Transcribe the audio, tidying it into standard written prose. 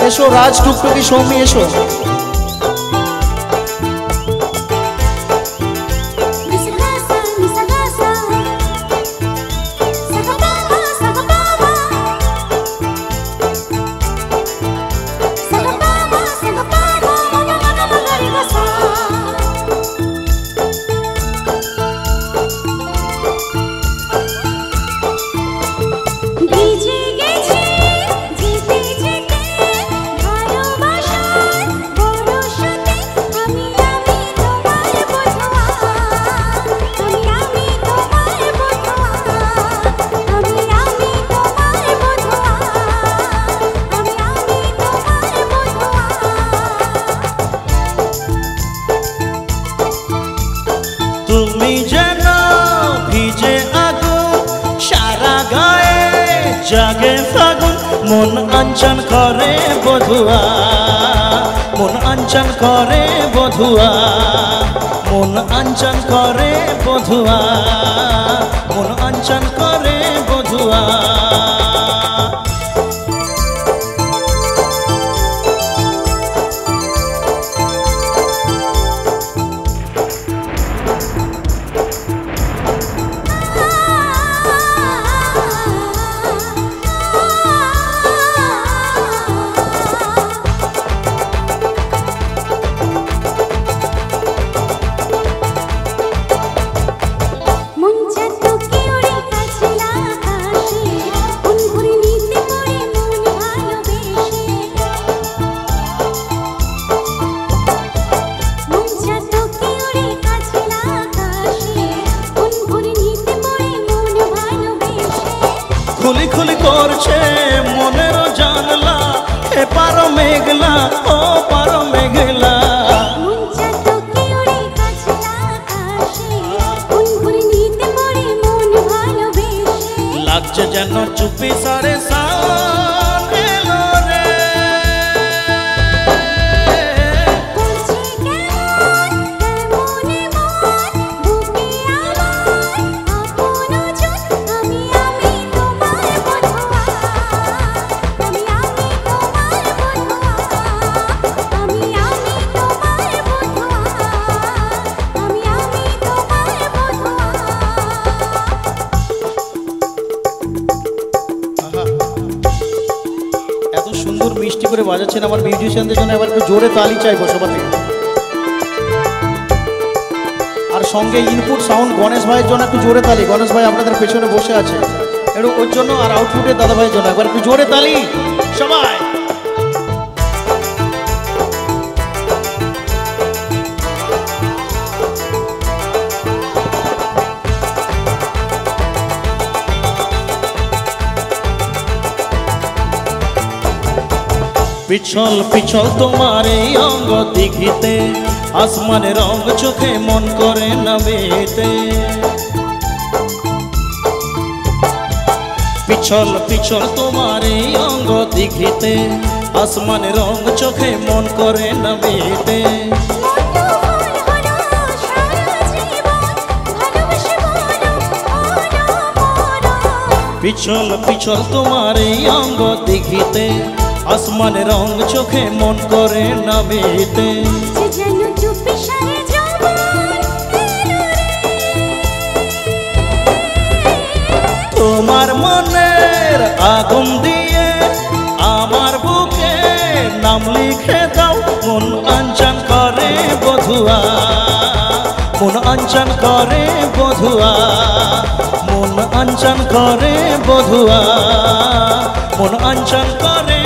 এসো রাজ টুকটুকি সৌমি এসো। তুমি যেন ভিজে আগুন সারা গায়ে জাগে ফাগুন মন আঞ্চন করে বধুয়া মন আঞ্চন করে বধুয়া মন আঞ্চন করে বধুয়া মন আঞ্চন করে বধুয়া খুলি খুলি করছে মনের জানলা এ পারো মেঘলা ও পারো মেঘলা লাগছে যেন চুপি সারে সুন্দর মিষ্টি করে বাজাচ্ছেন আমার মিউজিশিয়ানদের জন্য এবার একটু জোরে তালি চাইবো সবার থেকে। আর সঙ্গে ইনপুট সাউন্ড গণেশ ভাইয়ের জন্য একটু জোরে তালি। গণেশ ভাই আপনাদের পেছনে বসে আছে একটু ওর জন্য, আর আউটপুটের দাদা ভাইয়ের জন্য একবার একটু জোরে তালি সবাই। পিছল পিছল তোমার এই অঙ্গ দেখিতে আসমানের রং চোখে মন করে নামেতে পিছল পিছল তোমার এই অঙ্গ দেখিতে আসমানের রং চোখে মন করে নামেতে পিছল পিছল তোমার এই অঙ্গ দেখিতে আসমানের রং চোখে মন করে নামেতে তোমার মনের আগুন দিয়ে আমার বুকে নাম লিখে দাও মন আঞ্চন করে বধুয়া মন আঞ্চন করে বধুয়া মন আঞ্চন করে বধুয়া মন আঞ্চন করে